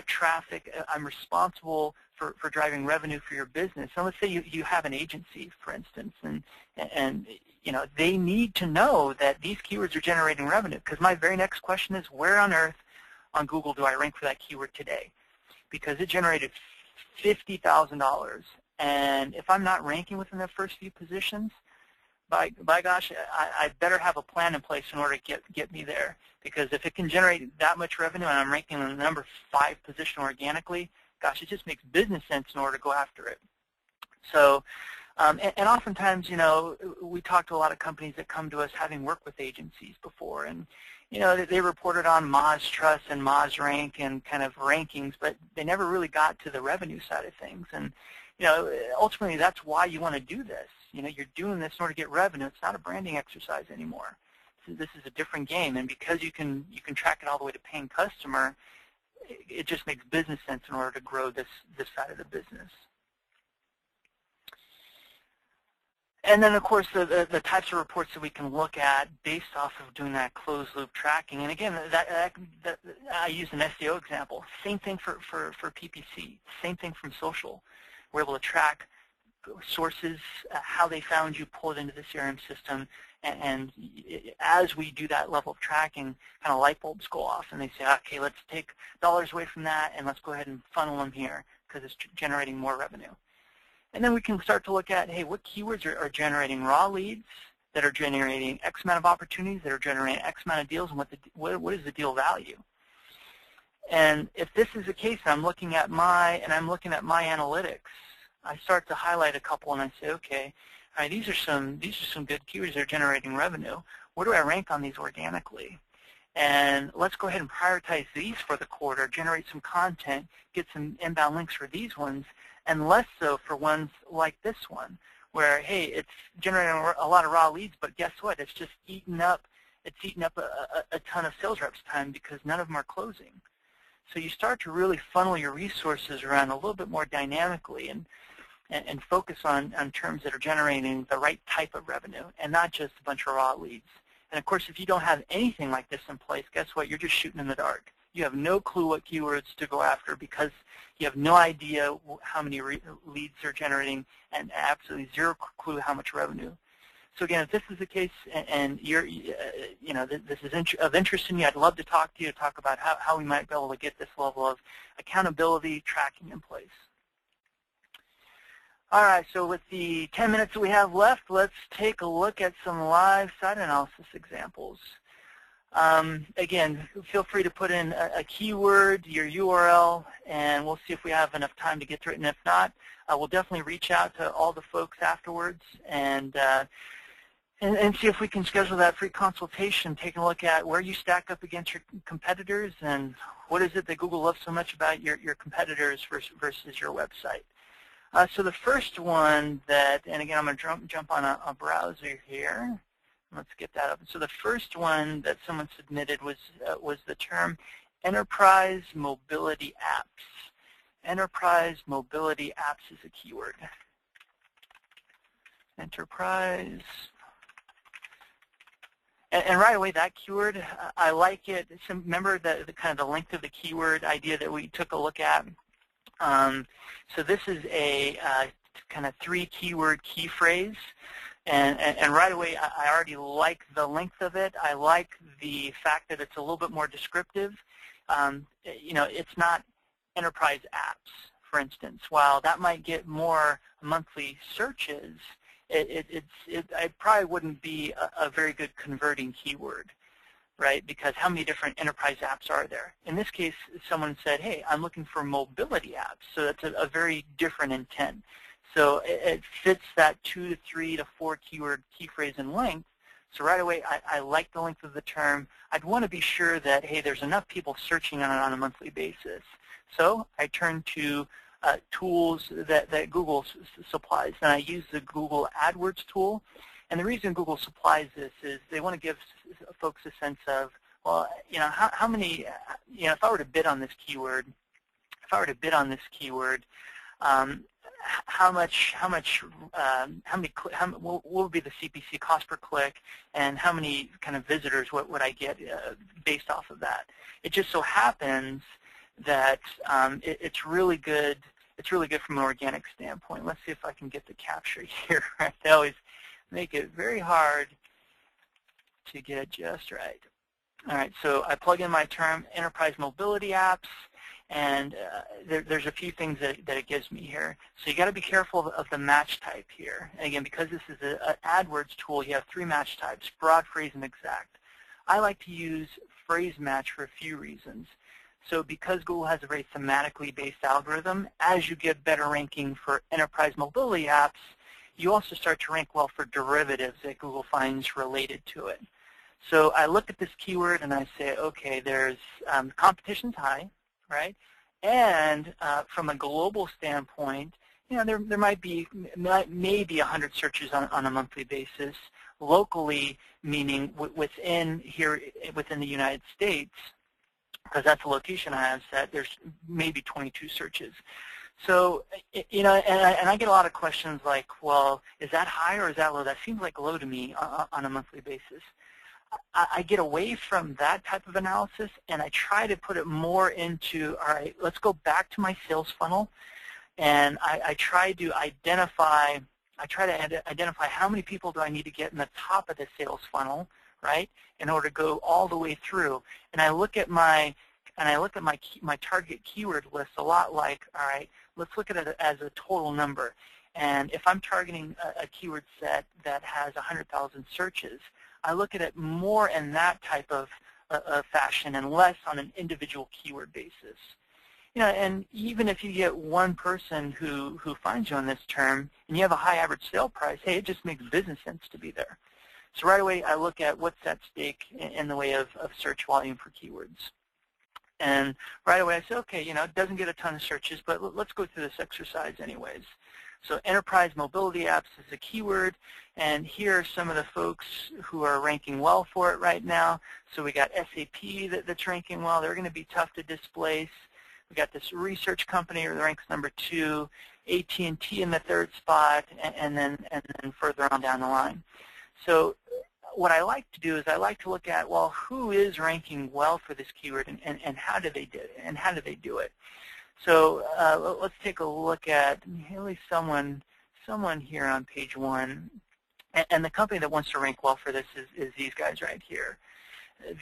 Speaker 1: traffic, I'm responsible for driving revenue for your business. So let's say you have an agency, for instance, and they need to know that these keywords are generating revenue, because my very next question is, where on earth on Google do I rank for that keyword today? Because it generated $50,000. And if I'm not ranking within the first few positions, by gosh, I better have a plan in place in order to get me there. Because if it can generate that much revenue and I'm ranking in the number 5 position organically, gosh, it just makes business sense in order to go after it. So, and oftentimes, we talk to a lot of companies that come to us having worked with agencies before, and they reported on Moz Trust and Moz Rank and kind of rankings, but they never really got to the revenue side of things. And ultimately, that's why you want to do this. You're doing this in order to get revenue. It's not a branding exercise anymore. So this is a different game, and because you can track it all the way to paying customer, it just makes business sense in order to grow this side of the business. And then, of course, the types of reports that we can look at based off of doing that closed-loop tracking. And again, I use an SEO example. Same thing for PPC. Same thing from social. We're able to track sources, how they found you, pull it into the CRM system, and as we do that level of tracking, kind of light bulbs go off, and they say, okay, let's take dollars away from that, and let's go ahead and funnel them here because it's generating more revenue. And then we can start to look at, hey, what keywords are generating raw leads that are generating X amount of opportunities, that are generating X amount of deals, and what is the deal value? And if this is the case, I'm looking at my analytics. I start to highlight a couple and I say, okay, all right, these are some good keywords that are generating revenue. Where do I rank on these organically? And let's go ahead and prioritize these for the quarter, generate some content, get some inbound links for these ones, and less so for ones like this one, where, hey, it's generating a lot of raw leads, but guess what? It's just eaten up a ton of sales reps' time because none of them are closing. So you start to really funnel your resources around a little bit more dynamically and focus on terms that are generating the right type of revenue and not just a bunch of raw leads. And of course, if you don't have anything like this in place, guess what? You're just shooting in the dark. You have no clue what keywords to go after because you have no idea how many leads they're generating and absolutely zero clue how much revenue. So again, if this is the case and this is of interest in you, I'd love to talk to you to talk about how we might be able to get this level of accountability tracking in place. All right, so with the 10 minutes that we have left, let's take a look at some live site analysis examples. Again, feel free to put in a keyword, your URL, and we'll see if we have enough time to get through it. And if not, we'll definitely reach out to all the folks afterwards and see if we can schedule that free consultation, taking a look at where you stack up against your competitors and what is it that Google loves so much about your competitors versus your website. So the first one that, and again, I'm going to jump on a browser here. Let's get that up. So the first one that someone submitted was the term enterprise mobility apps. Enterprise mobility apps is a keyword. Enterprise. And right away, that keyword, I like it. Remember the kind of the length of the keyword idea that we took a look at? So this is a kind of 3-keyword key phrase. And right away, I already like the length of it. I like the fact that it's a little bit more descriptive. It's not enterprise apps, for instance. While that might get more monthly searches, it probably wouldn't be a very good converting keyword, right? Because how many different enterprise apps are there? In this case, someone said, hey, I'm looking for mobility apps. So that's a very different intent. So it fits that 2 to 3 to 4 keyword key phrase in length. So right away, I like the length of the term. I'd want to be sure that, hey, there's enough people searching on it on a monthly basis. So I turn to tools that Google supplies. And I use the Google AdWords tool. And the reason Google supplies this is they want to give folks a sense of, well, how many, if I were to bid on this keyword, what would be the CPC cost per click, and how many kind of visitors would I get based off of that? It just so happens that it's really good. It's really good from an organic standpoint. Let's see if I can get the capture here. They always make it very hard to get just right. All right, so I plug in my term enterprise mobility apps. And there's a few things that it gives me here. So you got to be careful of the match type here. And again, because this is an AdWords tool, you have 3 match types: broad, phrase, and exact. I like to use phrase match for a few reasons. So because Google has a very thematically based algorithm, as you get better ranking for enterprise mobility apps, you also start to rank well for derivatives that Google finds related to it. So I look at this keyword and I say, okay, there's competition's high, right? And from a global standpoint, there might be maybe 100 searches on a monthly basis. Locally, meaning within the United States, because that's the location I have set, there's maybe 22 searches. So, and I get a lot of questions like, well, is that high or is that low? That seems like low to me on a monthly basis. I get away from that type of analysis, and I try to put it more into, all right, let's go back to my sales funnel, and I try to identify how many people do I need to get in the top of the sales funnel, right, in order to go all the way through. And I look at my target keyword list a lot like, all right, let's look at it as a total number. And if I'm targeting a keyword set that has 100,000 searches, I look at it more in that type of fashion and less on an individual keyword basis. and even if you get one person who finds you on this term and you have a high average sale price, hey, it just makes business sense to be there. So right away, I look at what's at stake in the way of search volume for keywords. And right away, I say, okay, it doesn't get a ton of searches, but let's go through this exercise anyways. So enterprise mobility apps is a keyword, and here are some of the folks who are ranking well for it right now. So we got SAP that's ranking well. They're going to be tough to displace. We got this research company that ranks number 2, AT&T in the 3rd spot, and then further on down the line. So what I like to do is I like to look at, well, who is ranking well for this keyword, and how do they do it? So let's take a look at least someone here on page 1, and the company that wants to rank well for this is these guys right here.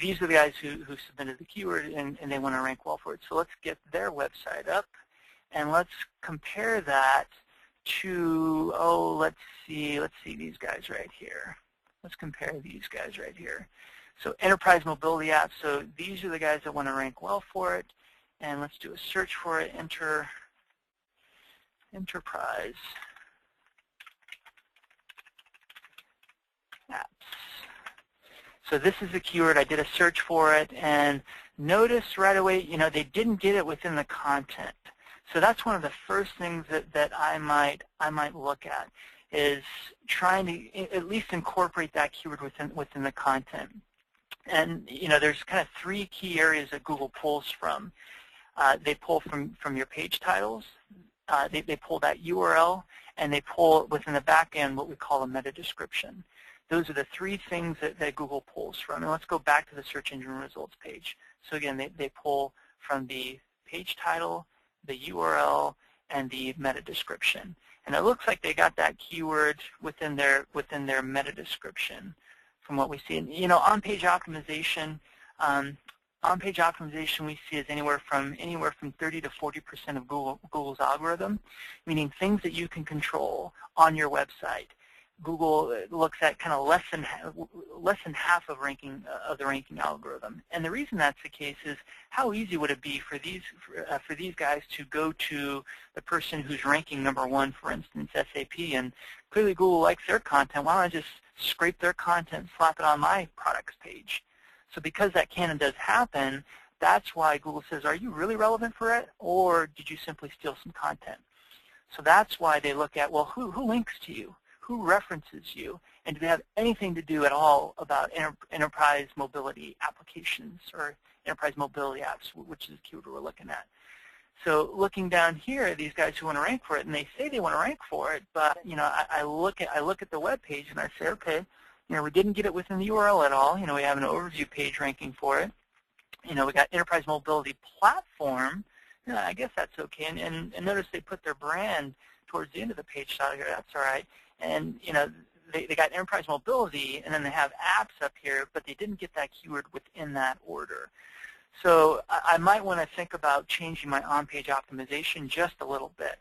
Speaker 1: These are the guys who submitted the keyword, and they want to rank well for it. So let's get their website up, and let's compare that to, let's see these guys right here. Let's compare these guys right here. So enterprise mobility apps, so these are the guys that want to rank well for it. And let's do a search for it, enter enterprise apps. So this is a keyword. I did a search for it, and notice right away, they didn't get it within the content. So that's one of the first things that I might look at, is trying to at least incorporate that keyword within the content. And there's kind of 3 key areas that Google pulls from. They pull from your page titles, they pull that URL, and they pull within the back end what we call a meta description. Those are the 3 things that Google pulls from. And let's go back to the search engine results page. So again, they pull from the page title, the URL, and the meta description. And it looks like they got that keyword within their meta description from what we see. And on-page optimization, we see is anywhere from 30 to 40% of Google's algorithm, meaning things that you can control on your website. Google looks at kind of less than half of the ranking algorithm. And the reason that's the case is, how easy would it be for these guys to go to the person who's ranking number 1, for instance, SAP, and clearly Google likes their content. Why don't I just scrape their content, slap it on my products page? So because that can and does happen, that's why Google says, are you really relevant for it, or did you simply steal some content? So that's why they look at, well, who links to you? Who references you? And do they have anything to do at all about enterprise mobility applications or enterprise mobility apps, which is the keyword we're looking at. So looking down here, these guys who want to rank for it, and they say they want to rank for it, but I look at the web page and I say, okay, we didn't get it within the URL at all. We have an overview page ranking for it. We got enterprise mobility platform. I guess that's okay. And notice they put their brand towards the end of the page title here. That's all right. And they got enterprise mobility, and then they have apps up here, but they didn't get that keyword within that order. So I might want to think about changing my on-page optimization just a little bit.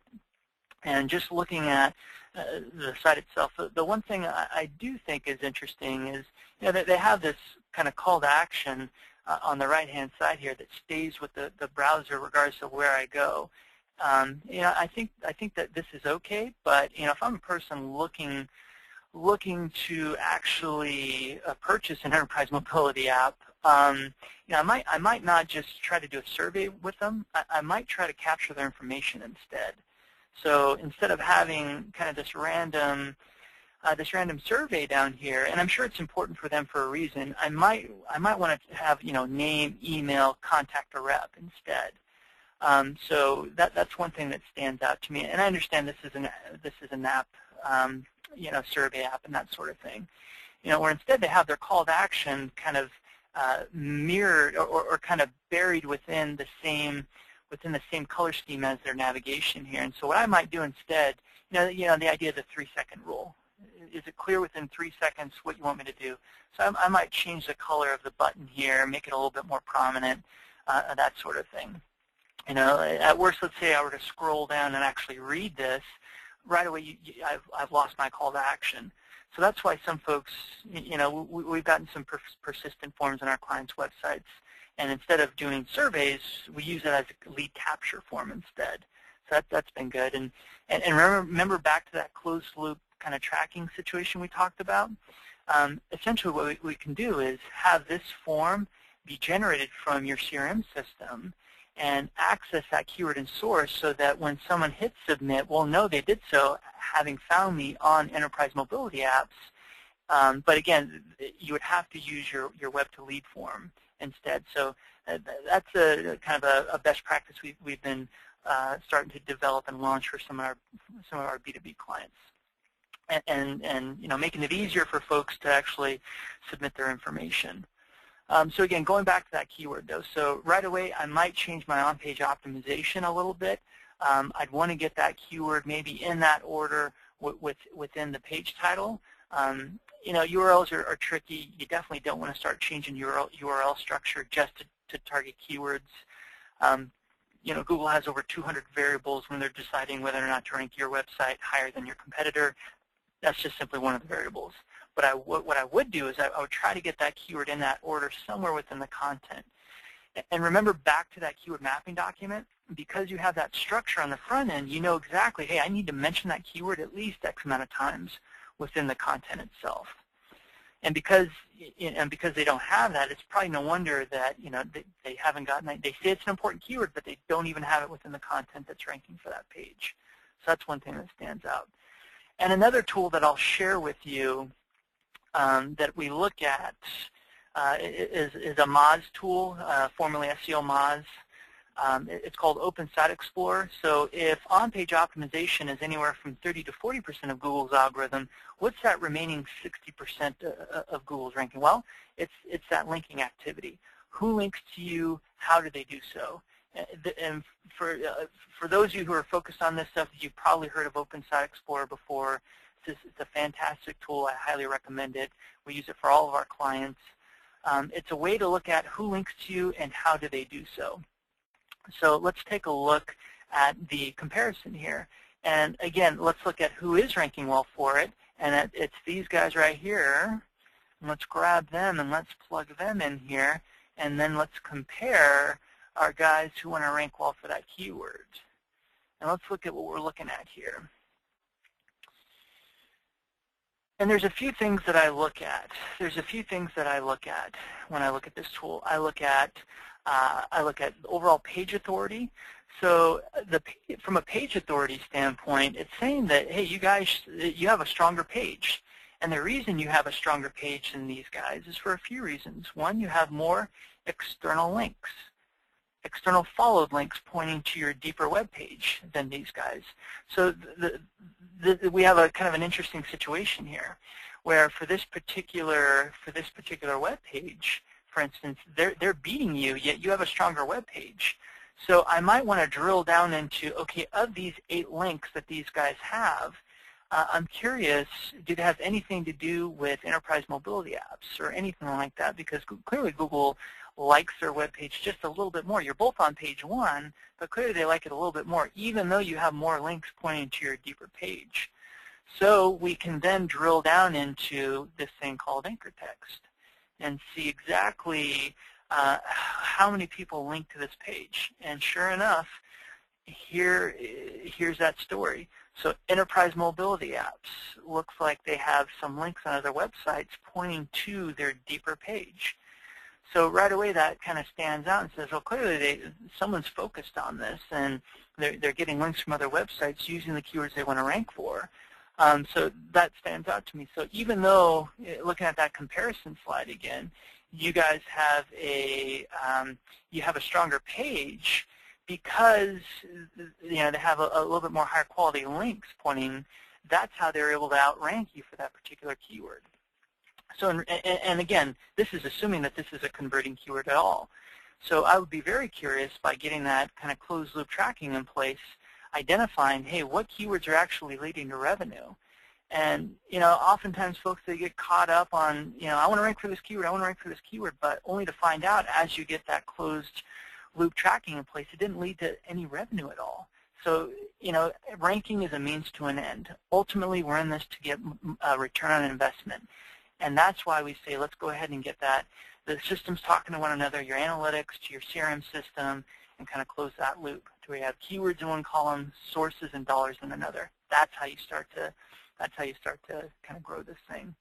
Speaker 1: And just looking at the site itself, the one thing I do think is interesting is that they have this kind of call to action on the right-hand side here that stays with the browser regardless of where I go. I think that this is okay, but if I'm a person looking to actually purchase an enterprise mobility app, I might not just try to do a survey with them. I might try to capture their information instead. So instead of having kind of this random survey down here, and I'm sure it's important for them for a reason, I might want to have name, email, contact a rep instead. So that's one thing that stands out to me, and I understand this is an app, survey app and that sort of thing. Where instead they have their call to action kind of mirrored or kind of buried within the same color scheme as their navigation here. And so what I might do instead, the idea of the 3-second rule. Is it clear within 3 seconds what you want me to do? So I might change the color of the button here, make it a little bit more prominent, that sort of thing. At worst, let's say I were to scroll down and actually read this, right away I've lost my call to action. So that's why some folks, we've gotten some persistent forms on our clients' websites, and instead of doing surveys, we use it as a lead capture form instead. So that's been good. And remember back to that closed loop kind of tracking situation we talked about? Essentially what we can do is have this form be generated from your CRM system and access that keyword and source so that when someone hits submit, we'll know they did so having found me on enterprise mobility apps. But again, you would have to use your web to lead form instead. So that's a kind of a best practice we've been starting to develop and launch for some of our B2B clients. And making it easier for folks to actually submit their information. So again, going back to that keyword though, so right away I might change my on-page optimization a little bit. I'd want to get that keyword maybe in that order within the page title. URLs are tricky. You definitely don't want to start changing URL structure just to target keywords. Google has over 200 variables when they're deciding whether or not to rank your website higher than your competitor. That's just simply one of the variables. But what I would do is I would try to get that keyword in that order somewhere within the content. And remember back to that keyword mapping document, because you have that structure on the front end, you know exactly, hey, I need to mention that keyword at least X amount of times within the content itself. And because they don't have that, it's probably no wonder that they haven't gotten that. They say it's an important keyword, but they don't even have it within the content that's ranking for that page. So that's one thing that stands out. And another tool that I'll share with you that we look at is a Moz tool, formerly SEO Moz. It's called Open Site Explorer. So if on-page optimization is anywhere from 30 to 40% of Google's algorithm, what's that remaining 60% of Google's ranking? Well, it's that linking activity. Who links to you? How do they do so? And for those of you who are focused on this stuff, you've probably heard of Open Site Explorer before. It's a fantastic tool. I highly recommend it. We use it for all of our clients. It's a way to look at who links to you and how do they do so. So let's take a look at the comparison here. And again, let's look at who is ranking well for it. And it's these guys right here. And let's grab them and let's plug them in here. And then let's compare our guys who want to rank well for that keyword. And let's look at what we're looking at here. And there's a few things that I look at. There's a few things that I look at when I look at this tool. I look at overall page authority. So from a page authority standpoint, it's saying that, hey, you guys, you have a stronger page. And the reason you have a stronger page than these guys is for a few reasons. One, you have more external links, external followed links pointing to your deeper web page than these guys. So we have a kind of an interesting situation here, where for this particular web page, for instance, they're beating you, yet you have a stronger web page. So I might want to drill down into, okay, of these 8 links that these guys have, I'm curious, do they have anything to do with enterprise mobility apps or anything like that? Because clearly Google likes their web page just a little bit more. You're both on page 1, but clearly they like it a little bit more, even though you have more links pointing to your deeper page. So we can then drill down into this thing called anchor text and see exactly how many people link to this page. And sure enough, here's that story. So enterprise mobility apps looks like they have some links on other websites pointing to their deeper page. So right away that kind of stands out and says, well, clearly someone's focused on this, and they're getting links from other websites using the keywords they want to rank for. So that stands out to me. So even though, looking at that comparison slide again, you guys have a stronger page because they have a little bit more higher quality links pointing. That's how they're able to outrank you for that particular keyword. So, and again, this is assuming that this is a converting keyword at all. So I would be very curious by getting that kind of closed loop tracking in place, identifying, hey, what keywords are actually leading to revenue? And, oftentimes folks, they get caught up on, I want to rank for this keyword, I want to rank for this keyword, but only to find out as you get that closed loop tracking in place, it didn't lead to any revenue at all. So, you know, ranking is a means to an end. Ultimately, we're in this to get a return on investment. And that's why we say, let's go ahead and get that, the systems talking to one another, your analytics to your CRM system, and kind of close that loop to where you have keywords in one column, sources and dollars in another. That's how you start to kind of grow this thing.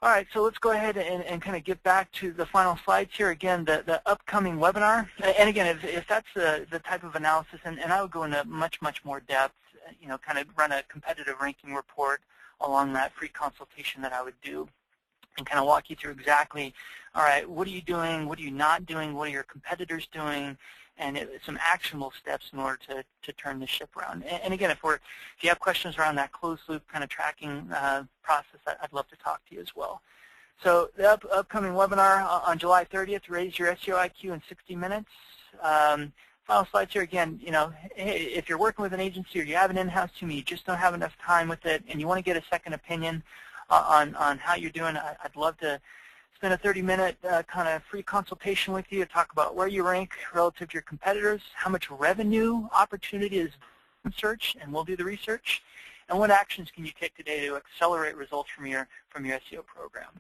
Speaker 1: All right, so let's go ahead and kind of get back to the final slides here. Again, the upcoming webinar. And again, if that's the type of analysis, and I would go into much more depth, you know, kind of run a competitive ranking report along that free consultation that I would do, and kind of walk you through exactly, all right, what are you doing, what are you not doing, what are your competitors doing, and some actionable steps in order to turn the ship around. And again, if you have questions around that closed loop kind of tracking process, I'd love to talk to you as well. So the upcoming webinar on July 30th, Raise Your SEO IQ in 60 minutes. Final slides here again, you know, if you're working with an agency or you have an in-house team, you just don't have enough time with it, and you want to get a second opinion on how you're doing, I'd love to spend a 30-minute kind of free consultation with you to talk about where you rank relative to your competitors, how much revenue opportunity is in search, and we'll do the research, and what actions can you take today to accelerate results from your SEO program.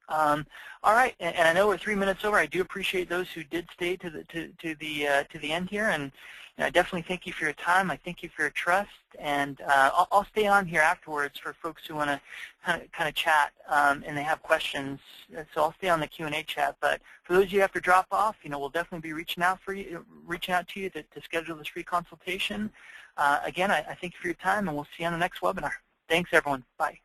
Speaker 1: All right, and I know we're 3 minutes over. I do appreciate those who did stay to the end here, and I definitely thank you for your time. I thank you for your trust, and I'll stay on here afterwards for folks who want to kind of chat and they have questions. So I'll stay on the Q&A chat. But for those of you who have to drop off, you know, we'll definitely be reaching out to you to schedule this free consultation. Again, I thank you for your time, and we'll see you on the next webinar. Thanks, everyone. Bye.